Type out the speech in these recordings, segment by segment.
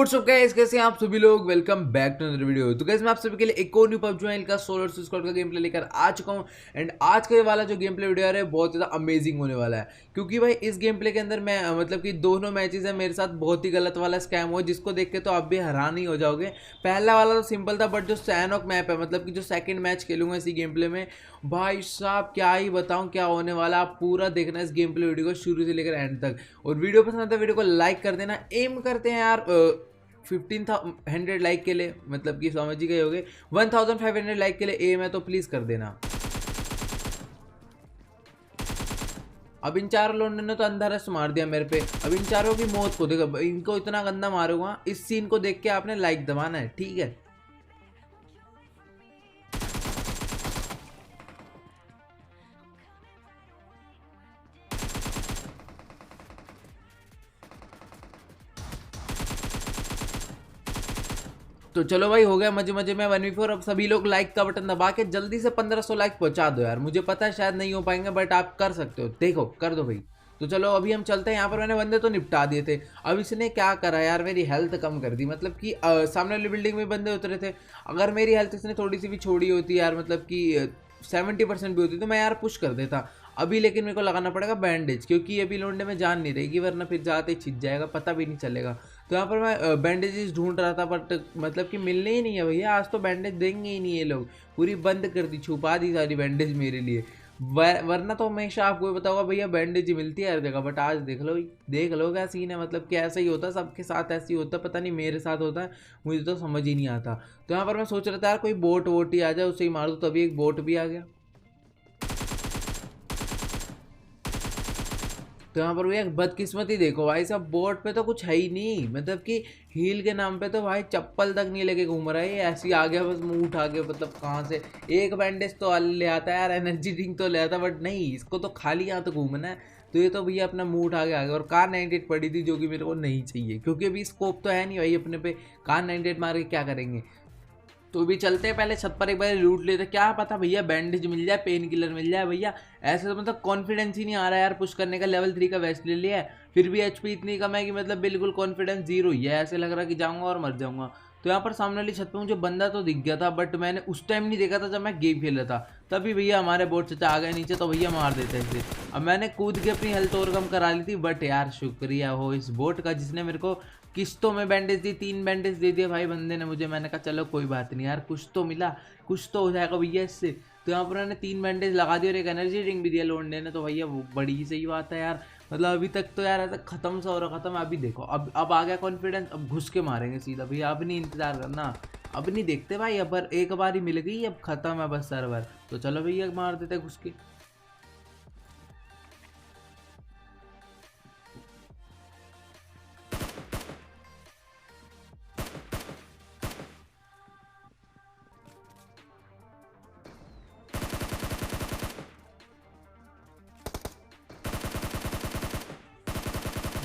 WhatsApp guys, कैसे हैं आप सभी लोग। Welcome back to another video. तो गाइस मैं आप सभी के लिए एक और न्यू पबजी मोबाइल का सोलर स्क्वाड का गेम प्ले लेकर आ चुका हूं। एंड आज का ये वाला जो गेम प्ले वीडियो है बहुत ज़्यादा अमेजिंग होने वाला है, क्योंकि भाई इस गेम प्ले के अंदर मैं मतलब कि दोनों मैचेस है मेरे साथ बहुत ही गलत वाला स्कैम हुआ, जिसको देख के तो आप भी हैरान ही हो जाओगे। पहला वाला तो सिंपल था, बट जो सैनॉक मैप है, मतलब कि जो सेकंड मैच खेलूंगा इसी गेम प्ले में, भाई साहब क्या ही बताऊं क्या होने वाला। आप पूरा देखना इस गेम प्ले वीडियो को शुरू से लेकर एंड तक। और वीडियो पसंद आता है वीडियो को लाइक कर देना। एम करते हैं यार 1500 लाइक के लिए, मतलब कि समझ ही गए होगे 1500 लाइक के लिए एम है, तो प्लीज कर देना। अब इन चारों लोगों ने तो अंधा रस मार दिया मेरे पे। अब इन चारों की मौत को देखो, इनको इतना गंदा मारूंगा। इस सीन को देख के आपने लाइक दबाना है, ठीक है। तो चलो भाई, हो गया मजे मजे में 1v4। अब सभी लोग लाइक का बटन दबा के जल्दी से 1500 लाइक पहुंचा दो यार। मुझे पता है शायद नहीं हो पाएंगे, बट आप कर सकते हो। देखो कर दो भाई। तो चलो अभी हम चलते हैं। यहाँ पर मैंने बंदे तो निपटा दिए थे। अब इसने क्या करा यार, मेरी हेल्थ कम कर दी। मतलब कि सामने वाली बिल्डिंग में बंदे उतरे थे। अगर मेरी हेल्थ इसने थोड़ी सी भी छोड़ी होती यार, मतलब कि 70% भी होती, तो मैं यार पुश कर देता अभी। लेकिन मेरे को लगाना पड़ेगा बैंडेज, क्योंकि अभी लोंडे में जान नहीं रहेगी, वरना फिर जाते ही छिज जाएगा, पता भी नहीं चलेगा। तो यहाँ पर मैं बैंडेजेस ढूंढ रहा था, बट मतलब कि मिलने ही नहीं है भैया। आज तो बैंडेज देंगे ही नहीं ये लोग। पूरी बंद कर दी, छुपा दी सारी बैंडेज मेरे लिए। वरना तो हमेशा आपको ये बताऊंगा भैया, बैंडेज ही मिलती है हर जगह। बट आज देख लो क्या सीन है। मतलब कि ऐसा ही होता है, सबके साथ ऐसे ही होता है। पता नहीं मेरे साथ होता है, मुझे तो समझ ही नहीं आता। तो यहाँ पर मैं सोच रहा था यार कोई बोट वोट ही आ जाए, उसे ही मार दूँ। तो अभी एक बोट भी आ गया। तो यहाँ पर भैया बदकिस्मती देखो भाई साहब, बोर्ड पे तो कुछ है ही नहीं। मतलब कि हील के नाम पे तो भाई चप्पल तक नहीं लेके घूम रहा है। ऐसे ही आ गया, बस मुंह उठा के। मतलब कहाँ से एक बैंडेज तो ले आता है यार, एनर्जी ड्रिंक तो ले आता, बट नहीं, इसको तो खाली यहाँ तो घूमना है। तो ये तो भैया अपना मुंह उठा के आ गया। और कार 98 पड़ी थी, जो कि मेरे को नहीं चाहिए, क्योंकि अभी स्कोप तो है नहीं भाई अपने पे। कार 98 मार के क्या करेंगे। तो भी चलते हैं, पहले छत पर एक बार लूट लेते। क्या पता भैया बैंडेज मिल जाए, पेन किलर मिल जाए भैया। ऐसे तो मतलब कॉन्फिडेंस ही नहीं आ रहा है यार पुश करने का। लेवल 3 का वेस्ट ले लिया है, फिर भी एचपी इतनी कम है कि मतलब बिल्कुल कॉन्फिडेंस जीरो ही है। ऐसे लग रहा है कि जाऊंगा और मर जाऊंगा। तो यहाँ पर सामने वाली छत पे मुझे बंदा तो दिख गया था, बट मैंने उस टाइम नहीं देखा था जब मैं गेम खेल रहा था। तभी भैया हमारे बोट चचा आ गए नीचे, तो भैया मार देते हैं इसे। अब मैंने कूद के अपनी हेल्थ और कम करा ली थी, बट यार शुक्रिया हो इस बोट का, जिसने मेरे को किस्तों में बैंडेज दी। 3 बैंडेज दे दिए भाई बंदे ने मुझे। मैंने कहा चलो कोई बात नहीं यार, कुछ तो मिला, कुछ तो हो जाएगा भैया इससे। तो यहाँ पर मैंने 3 बैंडेज लगा दिए और एक एनर्जी ड्रिंक भी दिया लोंडे ने। तो भैया वो बड़ी ही सही बात है यार। मतलब अभी तक तो यार ऐसा खत्म सा हो रहा, खत्म। अभी देखो, अब आ गया कॉन्फिडेंस। अब घुस के मारेंगे सीधा भैया। अब नहीं इंतजार करना, अब नहीं देखते भाई। अब एक बार ही मिल गई, अब खत्म है बस सर्वर। तो चलो भैया मार देते घुस के।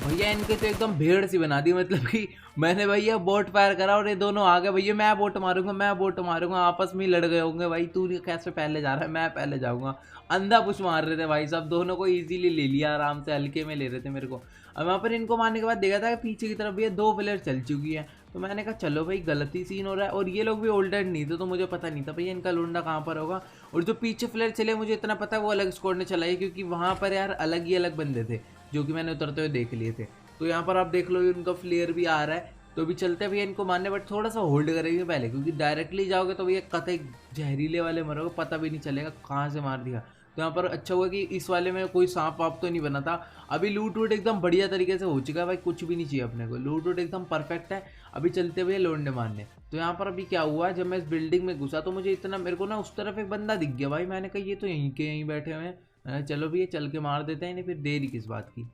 भैया इनके तो एकदम भेड़ सी बना दी। मतलब कि मैंने भैया बोट फायर करा और ये दोनों आ गए। भैया मैं बोट मारूंगा, मैं बोट मारूंगा। आपस में ही लड़ गए होंगे भाई, तू कैसे पहले जा रहा है, मैं पहले जाऊंगा। अंधा पुश मार रहे थे भाई साहब, दोनों को इजीली ले लिया, आराम से हल्के में ले रहे थे मेरे को। अब वहाँ पर इनको मारने के बाद देखा था कि पीछे की तरफ भैया 2 प्लेयर चल चुकी है। तो मैंने कहा चलो भाई, गलती सीन हो रहा है। और ये लोग भी ओल्डर नहीं थे, तो मुझे पता नहीं था भैया इनका लोंडा कहाँ पर होगा। और जो पीछे प्लेयर चले, मुझे इतना पता है वो अलग स्क्वाड ने चलाई, क्योंकि वहाँ पर यार अलग ही अलग बंदे थे, जो कि मैंने उतरते हुए देख लिए थे। तो यहाँ पर आप देख लो उनका फ्लेयर भी आ रहा है। तो भी चलते हैं भैया इनको मारने, बट थोड़ा सा होल्ड करेंगे पहले, क्योंकि डायरेक्टली जाओगे तो भैया कतई जहरीले वाले मरोगे, पता भी नहीं चलेगा कहाँ से मार दिया। तो यहाँ पर अच्छा हुआ कि इस वाले में कोई सांप वाप तो नहीं बना था। अभी लूट वूट एकदम बढ़िया तरीके से हो चुका है भाई, कुछ भी नहीं चाहिए अपने को। लूट वूट एकदम परफेक्ट है। अभी चलते भैया लोंडे मारने। तो यहाँ पर अभी क्या हुआ, जब मैं इस बिल्डिंग में घुसा तो मुझे इतना, मेरे को ना उस तरफ एक बंदा दिख गया भाई। मैंने कहा ये तो यहीं के यहीं बैठे हुए हैं। मैंने कहा चलो भैया चल के मार देते हैं इन्हें, फिर देरी किस बात की।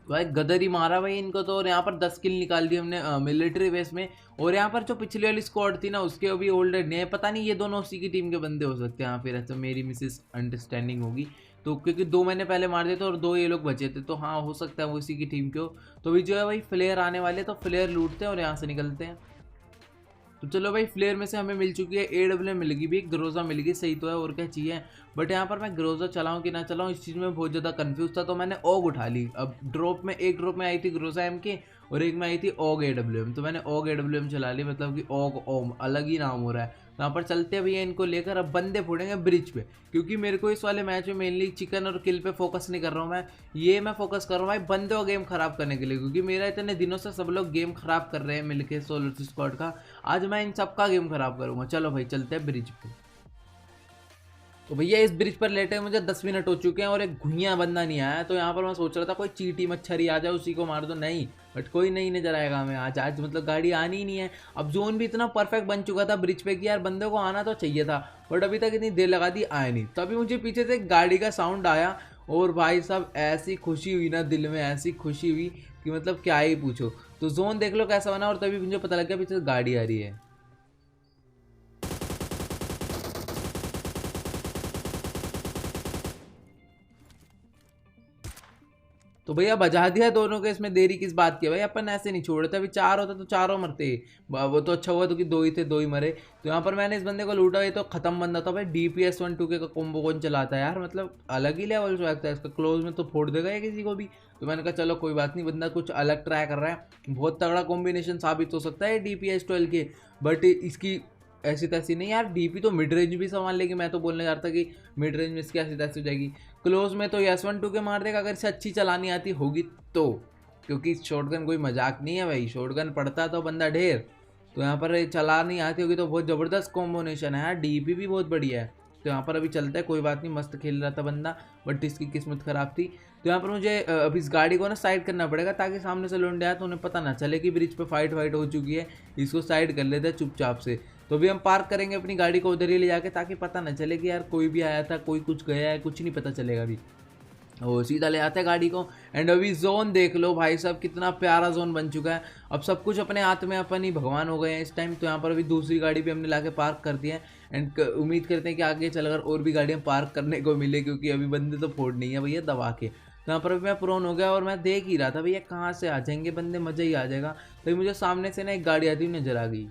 भाई गदर ही मारा भाई इनको तो। और यहाँ पर 10 किल निकाल दी हमने मिलिट्री बेस में। और यहाँ पर जो पिछली वाली स्क्वाड थी ना, उसके अभी ओल्डर ने, पता नहीं ये दोनों उसी की टीम के बंदे हो सकते हैं। यहाँ फिर ऐसा मेरी मिसेस अंडरस्टैंडिंग होगी। तो क्योंकि 2 मैंने पहले मार दिए थे और 2 ये लोग बचे थे, तो हाँ हो सकता है वो इसी की टीम के हो। तो अभी जो है भाई फ्लेयर आने वाले, तो फ्लेयर लूटते हैं और यहाँ से निकलते हैं। तो चलो भाई, फ्लेयर में से हमें मिल चुकी है AWM, मिल गई भी, एक ग्रोजा मिल गई, सही तो है, और क्या चाहिए। बट यहाँ पर मैं ग्रोजा चलाऊँ कि ना चलाऊँ, इस चीज़ में बहुत ज़्यादा कंफ्यूज था, तो मैंने ओग उठा ली। अब एक ड्रॉप में आई थी ग्रोजा M की, और एक में आई थी ओग AWM, तो मैंने ओग AWM चला ली, मतलब कि ओग ओम अलग ही नाम हो रहा है। तो यहाँ पर चलते हैं भैया इनको लेकर, अब बंदे फोड़ेंगे ब्रिज पे, क्योंकि मेरे को इस वाले मैच में मेनली चिकन और किल पे फोकस नहीं कर रहा हूँ मैं फोकस कर रहा हूँ भाई बंदे को गेम खराब करने के लिए, क्योंकि मेरा इतने दिनों से सब लोग गेम खराब कर रहे हैं मिलके सोलो स्क्वाड का। आज मैं इन सबका गेम खराब करूंगा। चलो भाई चलते हैं ब्रिज पे। तो भैया इस ब्रिज पर लेटे मुझे 10 मिनट हो चुके हैं और एक घुइयां बंदा नहीं आया, तो यहाँ पर मैं सोच रहा था कोई चींटी मच्छरी आ जाए उसी को मार दो, नहीं, बट कोई नहीं नजर आएगा हमें आज मतलब गाड़ी आनी ही नहीं है। अब जोन भी इतना परफेक्ट बन चुका था ब्रिज पे कि यार बंदे को आना तो चाहिए था, बट अभी तक इतनी देर लगा दी, आया नहीं। तभी मुझे पीछे से गाड़ी का साउंड आया, और भाई साहब ऐसी खुशी हुई ना दिल में, ऐसी खुशी हुई कि मतलब क्या ही पूछो। तो जोन देख लो कैसा बना, और तभी मुझे पता लग गया पीछे से गाड़ी आ रही है। तो भैया बजा दिया दोनों को, इसमें देरी किस बात की है भाई, अपन ऐसे नहीं छोड़ते, अभी 4 होते तो चारों मरते। वो तो अच्छा हुआ तो कि 2 ही थे, 2 ही मरे। तो यहाँ पर मैंने इस बंदे को लूटा, ये तो खत्म बंदा था भाई। DPS 1 2K का कॉम्बो कौन चलाता है यार, मतलब अलग ही लेवल से लगता है इसका, क्लोज में तो फोड़ देगा या किसी को भी। तो मैंने कहा चलो कोई बात नहीं, बंदा कुछ अलग ट्राई कर रहा है, बहुत तगड़ा कॉम्बिनेशन साबित हो सकता है DPS 12 के। बट इसकी ऐसी तैसी नहीं यार, DP तो मिड रेंज भी संभाल लेगी। मैं तो बोलने जा रहा था कि मिड रेंज में इसकी ऐसी तैसी हो जाएगी, क्लोज में तो S1 2K मार देगा अगर इसे अच्छी चलानी आती होगी तो, क्योंकि शॉटगन कोई मजाक नहीं है भाई, शॉटगन पड़ता तो बंदा ढेर। तो यहाँ पर चला नहीं आती होगी तो बहुत ज़बरदस्त कॉम्बिनेशन है यार, DP भी बहुत बढ़िया है। तो यहाँ पर अभी चलता है, कोई बात नहीं, मस्त खेल रहा था बंदा, बट इसकी किस्मत ख़राब थी। तो यहाँ पर मुझे अब इस गाड़ी को ना साइड करना पड़ेगा, ताकि सामने से लौंडे आए तो उन्हें पता ना चले कि ब्रिज पे फाइट हो चुकी है, इसको साइड कर लेते हैं चुपचाप से। तो भी हम पार्क करेंगे अपनी गाड़ी को उधर ही ले जाके, ताकि पता ना चले कि यार कोई भी आया था, कोई कुछ गया है, कुछ नहीं पता चलेगा अभी। वो सीधा ले आते हैं गाड़ी को। एंड अभी जोन देख लो भाई साहब, कितना प्यारा जोन बन चुका है। अब सब कुछ अपने हाथ में, अपन ही भगवान हो गए हैं इस टाइम। तो यहाँ पर अभी दूसरी गाड़ी भी हमने लाके पार्क कर दी है, एंड उम्मीद करते हैं कि आगे चलकर और भी गाड़ियाँ पार्क करने को मिले, क्योंकि अभी बंदे तो फोड़ नहीं है भैया दबा के। तो यहाँ पर अभी मैं प्रोन हो गया, और मैं देख ही रहा था भैया कहाँ से आ जाएंगे बंदे, मज़ा ही आ जाएगा। तो मुझे सामने से ना एक गाड़ी आती हुई नजर आ गई।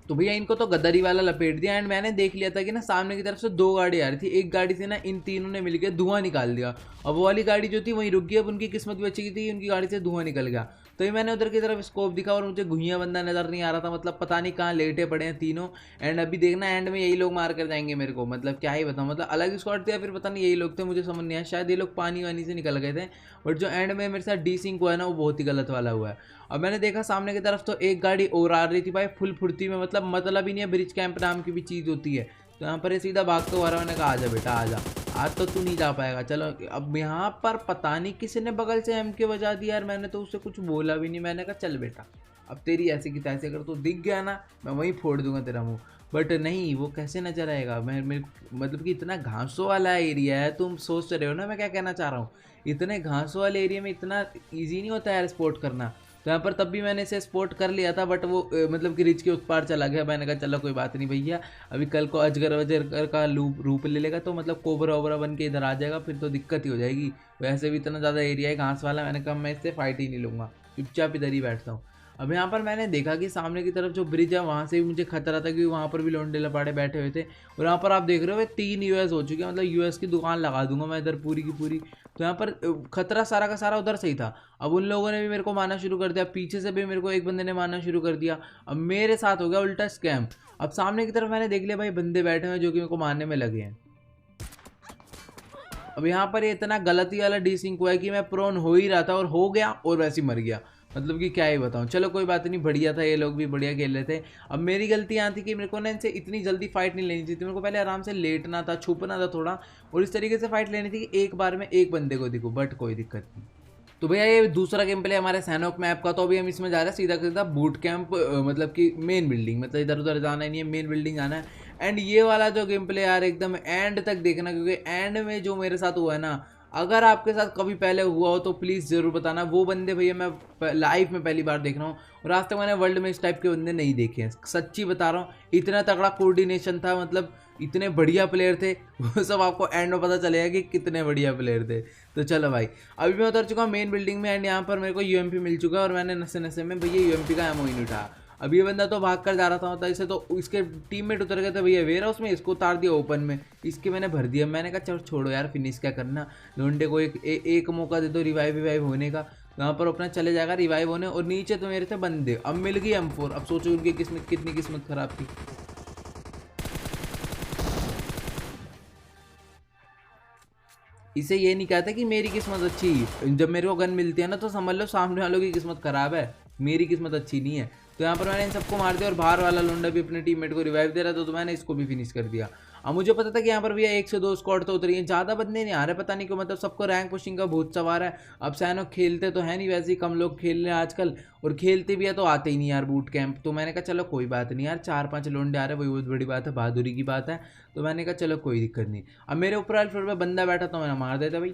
तो भैया इनको तो गद्दारी वाला लपेट दिया, एंड मैंने देख लिया था कि ना सामने की तरफ से 2 गाड़ी आ रही थी। एक गाड़ी से ना इन तीनों ने मिलकर धुआं निकाल दिया। अब वो वाली गाड़ी जो थी वहीं रुक गई, अब उनकी किस्मत भी अच्छी थी, उनकी गाड़ी से धुआं निकल गया। तो ही मैंने उधर की तरफ स्कोप दिखा, और मुझे घुइयां बंदा नजर नहीं आ रहा था, मतलब पता नहीं कहाँ लेटे पड़े हैं तीनों। एंड अभी देखना एंड में यही लोग मार कर जाएंगे मेरे को, मतलब क्या ही बताऊँ, मतलब अलग स्क्वाड थे या फिर पता नहीं यही लोग थे, मुझे समझ नहीं आया। शायद ये लोग पानी वानी से निकल गए थे, बट जो एंड में मेरे साथ D-Sync हुआ है ना, वो बहुत ही गलत वाला हुआ है। अब मैंने देखा सामने की तरफ तो एक गाड़ी और आ रही थी भाई फुल फुर्ती में, मतलब ही नहीं है, ब्रिज कैंप नाम की भी चीज़ होती है। तो यहाँ पर ये सीधा भागते हुआ मैंने कहा आजा बेटा आजा, आज तो तू नहीं जा पाएगा। चलो अब यहाँ पर पता नहीं किसी ने बगल से M के बजा दिया यार, मैंने तो उससे कुछ बोला भी नहीं, मैंने कहा चल बेटा अब तेरी ऐसे की तैसे, अगर तू दिख गया ना मैं वहीं फोड़ दूंगा तेरा मुंह। बट नहीं, वो कैसे नजर आएगा, मैं मेरे मतलब कि इतना घासों वाला एरिया है, तुम सोच रहे हो ना मैं क्या कहना चाह रहा हूँ। इतने घासों वाले एरिया में इतना ईजी नहीं होता यार स्पोर्ट करना। तो यहाँ पर तब भी मैंने इसे स्पोर्ट कर लिया था, बट वो मतलब कि रिच के उस पार चला गया। मैंने कहा चलो कोई बात नहीं भैया, अभी कल को अजगर वजगर का रूप ले लेगा तो मतलब कोबरा वोबरा बन के इधर आ जाएगा, फिर तो दिक्कत ही हो जाएगी। वैसे भी इतना ज़्यादा एरिया है घास वाला, मैंने कहा मैं इससे फाइट ही नहीं लूँगा, चुपचाप इधर ही बैठता हूँ। अब यहाँ पर मैंने देखा कि सामने की तरफ जो ब्रिज है वहाँ से भी मुझे खतरा था, क्योंकि वहाँ पर भी लौंडे लपाड़े बैठे हुए थे। और यहाँ पर आप देख रहे हो 3 US हो चुके हैं, मतलब US की दुकान लगा दूंगा मैं इधर पूरी की पूरी। तो यहाँ पर खतरा सारा का सारा उधर से ही था। अब उन लोगों ने भी मेरे को मारना शुरू कर दिया, पीछे से भी मेरे को एक बंदे ने मारना शुरू कर दिया। अब मेरे साथ हो गया उल्टा स्कैम। अब सामने की तरफ मैंने देख लिया भाई बंदे बैठे हुए जो कि मेरे को मारने में लगे हैं। अब यहाँ पर ये इतना गलती वाला D-Sync हुआ है कि मैं प्रोन हो ही रहा था और हो गया और वैसे ही मर गया, मतलब कि क्या ही बताऊँ। चलो कोई बात नहीं, बढ़िया था, ये लोग भी बढ़िया खेल रहे थे। अब मेरी गलती यहाँ थी कि मेरे को ना इनसे इतनी जल्दी फाइट नहीं लेनी चाहिए थी, मेरे को पहले आराम से लेटना था, छुपना था थोड़ा, और इस तरीके से फाइट लेनी थी कि एक बार में एक बंदे को दिखूँ। बट कोई दिक्कत नहीं। तो भैया ये दूसरा गेम प्ले हमारे सैनोक मैप का, तो अभी हम इसमें जा रहे हैं सीधा सीधा बूट कैंप, मतलब कि मेन बिल्डिंग, मतलब इधर उधर जाना ही नहीं है, मेन बिल्डिंग आना है। एंड ये वाला जो गेम प्ले यार एकदम एंड तक देखना, क्योंकि एंड में जो मेरे साथ हुआ है ना, अगर आपके साथ कभी पहले हुआ हो तो प्लीज़ ज़रूर बताना। वो बंदे भैया मैं लाइफ में पहली बार देख रहा हूँ, और आज तक मैंने वर्ल्ड में इस टाइप के बंदे नहीं देखे हैं, सच्ची बता रहा हूँ। इतना तगड़ा कोऑर्डिनेशन था, मतलब इतने बढ़िया प्लेयर थे, वो सब आपको एंड में पता चलेगा कि कितने बढ़िया प्लेयर थे। तो चलो भाई, अभी मैं उतर चुका हूँ मेन बिल्डिंग में, एंड यहाँ पर मेरे को यूएमपी मिल चुका है, और मैंने नशे नशे में भैया यूएमपी का एमओ ही नहीं उठाया। अब ये बंदा तो भाग कर जा रहा था, मतलब इसे तो इसके टीममेट उतर गए थे भैया वेयर हाउस में, इसको उतार दिया ओपन में, इसके मैंने भर दिया। मैंने कहा चलो छोड़ो यार, फिनिश क्या करना, लोंडे को एक मौका दे दो रिवाइव होने का। यहाँ पर अपना चले जाएगा रिवाइव होने, और नीचे तो मेरे थे बंदे। अब मिल गई M4, अब सोचो उनकी किस्मत कितनी किस्मत खराब थी। इसे ये नहीं कहता कि मेरी किस्मत अच्छी, जब मेरे को गन मिलती है ना तो समझ लो सामने वालों की किस्मत खराब है, मेरी किस्मत अच्छी नहीं है। तो यहाँ पर मैंने इन सबको मार दिया, और बाहर वाला लोंडा भी अपने टीममेट को रिवाइव दे रहा था, तो मैंने इसको भी फिनिश कर दिया। अब मुझे पता था कि यहाँ पर भी 1 से 2 स्क्वाड तो उतरी है, ज़्यादा बंदे नहीं आ रहे, पता नहीं क्यों, मतलब सबको रैंक पुशिंग का भूत सवार है। अब सैनो खेलते तो है नहीं, वैसे ही कम लोग खेल रहे हैं आजकल, और खेलते भी है तो आते ही नहीं यार बूट कैंप। तो मैंने कहा चलो कोई बात नहीं यार, 4-5 लोंडे आ रहे वही बहुत बड़ी बात है, बहादुरी की बात है। तो मैंने कहा चलो कोई दिक्कत नहीं। अब मेरे ऊपर वाले फ्लोर पर बंदा बैठा तो मैंने मार देता भाई।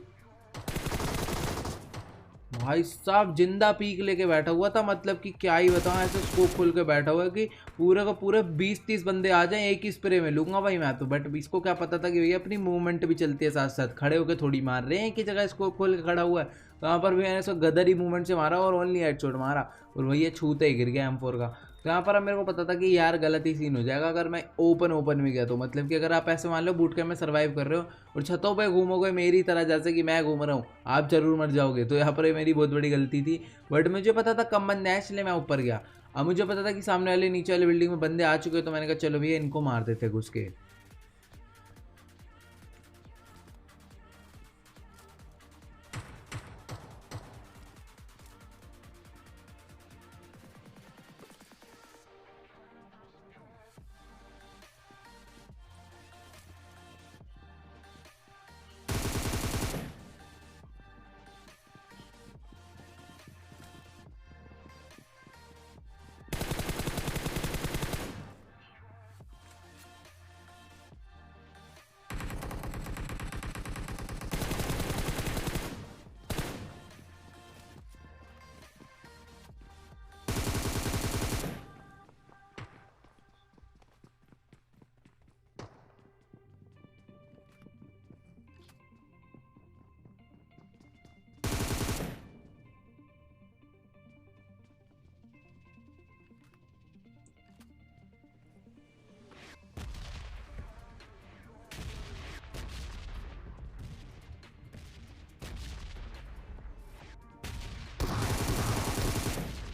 भाई साहब जिंदा पीक लेके बैठा हुआ था, मतलब कि क्या ही बताऊं, ऐसे स्कोप खोल के बैठा हुआ है कि पूरे का पूरे 20-30 बंदे आ जाएं एक ही स्प्रे में लूंगा भाई मैं तो। बट इसको क्या पता था कि भैया अपनी मूवमेंट भी चलती है साथ साथ, खड़े होकर थोड़ी मार रहे हैं एक ही जगह स्कोप खोल के खड़ा हुआ है। तो वहाँ पर भी मैंने इसको गदर ही मूवमेंट से मारा, और ओनली हेडशॉट मारा, और भैया छूते ही गिर गया M4 का। तो यहाँ पर अब मेरे को पता था कि यार गलत ही सीन हो जाएगा अगर मैं ओपन में गया तो, मतलब कि अगर आप ऐसे मान लो बूट कैंप में सर्वाइव कर रहे हो और छतों पे घूमोगे मेरी तरह जैसे कि मैं घूम रहा हूँ, आप जरूर मर जाओगे। तो यहाँ पर ये मेरी बहुत बड़ी गलती थी, बट मुझे पता था कम बंदे हैं इसलिए मैं ऊपर गया। अब मुझे पता था कि सामने वाले नीचे वाले बिल्डिंग में बंदे आ चुके, तो मैंने कहा चलो भैया इनको मार देते घुस के।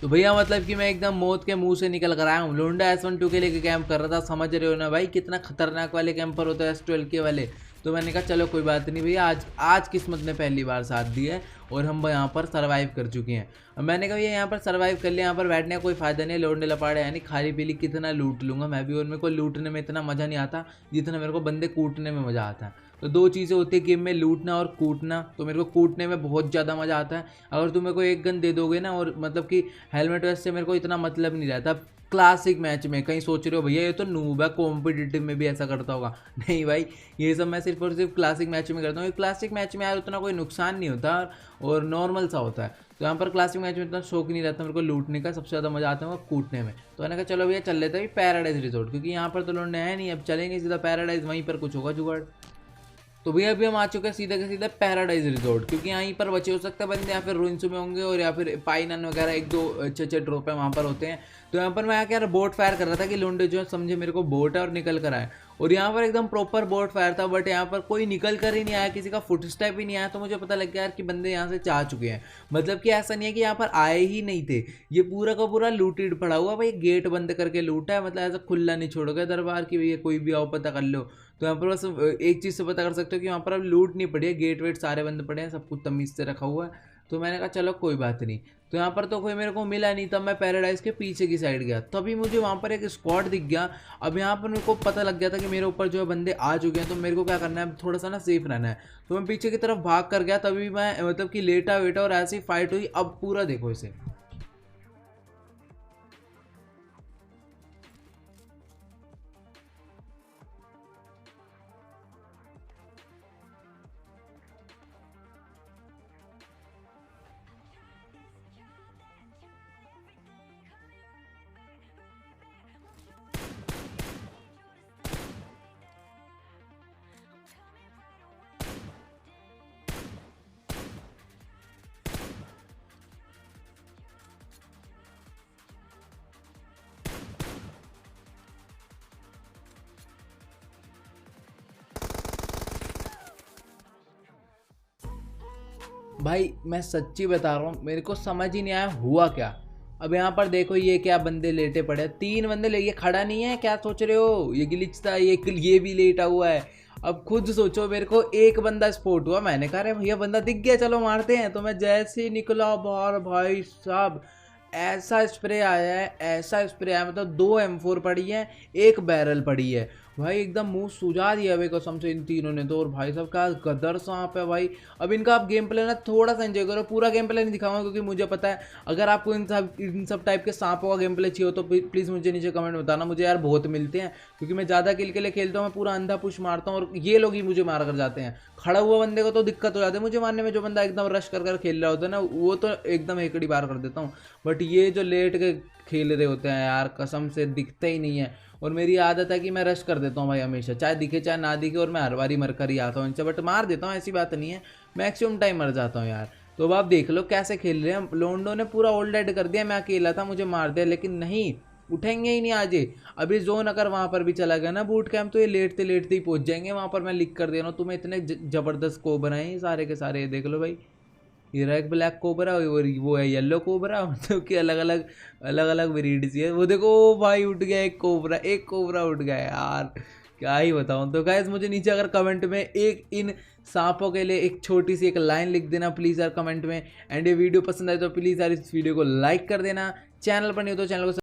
तो भैया मतलब कि मैं एकदम मौत के मुंह से निकल कर आया हूँ। लोंडा S12 के लिए कैंप कर रहा था, समझ रहे हो ना भाई कितना खतरनाक वाले कैंपर होते हैं S12 के वाले। तो मैंने कहा चलो कोई बात नहीं भैया, आज आज किस्मत ने पहली बार साथ दी है और हम यहाँ पर सर्वाइव कर चुके हैं। अब मैंने कहा भैया यहाँ पर सर्वाइव कर लिया, यहाँ पर बैठने का कोई फायदा नहीं है, लोंडे लपाड़े यानी खाली पीली कितना लूट लूंगा मैं भी, और मेरे को लूटने में इतना मज़ा नहीं आता जितना मेरे को बंदे कूटने में मज़ा आता है। तो दो चीज़ें होती है गेम में, लूटना और कूटना। तो मेरे को कूटने में बहुत ज़्यादा मज़ा आता है। अगर तुम मेरे को एक गन दे दोगे ना, और मतलब कि हेलमेट वेस्ट से मेरे को इतना मतलब नहीं रहता। क्लासिक मैच में कहीं सोच रहे हो भैया ये तो नूब है, कॉम्पिटिटिव में भी ऐसा करता होगा, नहीं भाई, ये सब मैं सिर्फ और सिर्फ क्लासिक मैच में करता हूँ। क्लासिक मैच में यार उतना कोई नुकसान नहीं होता और नॉर्मल सा होता है। तो यहाँ पर क्लासिक मैच में इतना शौक नहीं रहता मेरे को लूटने का, सबसे ज़्यादा मज़ा आता है वो कूटने में। तो मैंने कहा चलो भैया चल लेते हैं पैराडाइज रिजॉर्ट, क्योंकि यहाँ पर तो लौटने है नहीं, अब चलेंगे सीधा पैराडाइज, वहीं पर कुछ होगा जुगाड़। तो भैया अभी हम आ चुके हैं सीधा के सीधा पैराडाइज रिजॉर्ट, क्योंकि यहीं पर बचे हो सकते हैं बंदे, या फिर रुइंसू में होंगे, और या फिर पाइनन वगैरह 1-2 अच्छे ड्रॉप है वहाँ पर होते हैं। तो यहाँ पर मैं आके यार बोट फायर कर रहा था कि लोंडे जो है समझे मेरे को बोट है और निकल कर आए, और यहाँ पर एकदम प्रॉपर बोट फायर था, बट यहाँ पर कोई निकल कर ही नहीं आया, किसी का फुट स्टेप ही नहीं आया। तो मुझे पता लग गया यार कि बंदे यहाँ से जा चुके हैं, मतलब कि ऐसा नहीं है कि यहाँ पर आए ही नहीं थे, ये पूरा का पूरा लूटेड पड़ा हुआ भाई, गेट बंद करके लूटा है, मतलब ऐसा खुला नहीं छोड़ोगे दरबार की भैया कोई भी आओ पता कर लो। तो यहाँ पर बस एक चीज़ से पता कर सकते हो कि यहाँ पर अब लूट नहीं पड़ी है, गेट वेट सारे बंद पड़े हैं, सब कुछ तमीज़ से रखा हुआ है। तो मैंने कहा चलो कोई बात नहीं। तो यहाँ पर तो कोई मेरे को मिला नहीं, तब मैं पैराडाइज के पीछे की साइड गया, तभी मुझे वहाँ पर एक स्क्वाड दिख गया। अब यहाँ पर मेरे को पता लग गया था कि मेरे ऊपर जो है बंदे आ चुके हैं, तो मेरे को क्या करना है, थोड़ा सा ना सेफ रहना है। तो मैं पीछे की तरफ भाग कर गया, तभी मैं मतलब कि लेटा वेटा और ऐसी फाइट हुई। अब पूरा देखो इसे, भाई मैं सच्ची बता रहा हूँ, मेरे को समझ ही नहीं आया हुआ क्या। अब यहाँ पर देखो ये क्या बंदे लेटे पड़े हैं, 3 बंदे ले, ये खड़ा नहीं है, क्या सोच रहे हो, ये ग्लिच था, ये भी लेटा हुआ है। अब खुद सोचो, मेरे को एक बंदा स्पॉट हुआ, मैंने कहा अरे भैया बंदा दिख गया, चलो मारते हैं। तो मैं जैसे ही निकला बाहर, भाई साहब ऐसा स्प्रे आया है, ऐसा स्प्रे आया, मतलब 2 M4 पड़ी है, 1 बैरल पड़ी है भाई, एकदम मुंह सुझा दिया भाई कसम से इन तीनों ने तो। और भाई साहब का गदर सांप है भाई। अब इनका आप गेम प्ले ना थोड़ा सा एंजॉय करो, पूरा गेम प्ले नहीं दिखाऊंगा क्योंकि मुझे पता है अगर आपको इन सब टाइप के सांपों का गेम प्ले चाहिए हो तो प्लीज़ मुझे नीचे कमेंट बताना, मुझे यार बहुत मिलते हैं क्योंकि मैं ज़्यादा किल के लिए खेलता हूँ, मैं पूरा अंधा पुश मारता हूँ और ये लोग ही मुझे मार कर जाते हैं। खड़ा हुआ बंदे को तो दिक्कत हो जाती है मुझे मारने में, जो बंदा एकदम रश कर खेल रहा होता है ना वो तो एकदम एकड़ी बार कर देता हूँ, बट ये जो लेट के खेल रहे होते हैं यार कसम से दिखते ही नहीं है। और मेरी आदत है कि मैं रश कर देता हूँ भाई हमेशा, चाहे दिखे चाहे ना दिखे, और मैं हर बारी मर कर ही आता हूँ इनसे, बट मार देता हूँ ऐसी बात नहीं है, मैक्सिमम टाइम मर जाता हूँ यार। तो अब आप देख लो कैसे खेल रहे हैं, लोंडो ने पूरा ओल्ड डेड कर दिया, मैं अकेला था मुझे मार दिया, लेकिन नहीं उठेंगे ही नहीं आज ये। अभी जोन अगर वहाँ पर भी चला गया ना बूट कैंप तो ये लेटते लेटते ही पहुँच जाएंगे वहाँ पर, मैं लिख कर दे रहा हूँ तुम्हें, इतने जबरदस्त को बनाए सारे के सारे, देख लो भाई। ये रहा एक ब्लैक कोबरा और वो है येलो कोबरा, मतलब कि अलग अलग ब्रीड्स है वो। देखो ओ भाई उठ गया एक कोबरा उठ गया यार, क्या ही बताऊं। तो गाइस मुझे नीचे अगर कमेंट में एक इन सांपों के लिए एक छोटी सी एक लाइन लिख देना प्लीज़ यार कमेंट में। एंड ये वीडियो पसंद आए तो प्लीज़ यार इस वीडियो को लाइक कर देना, चैनल पर नहीं हो तो चैनल को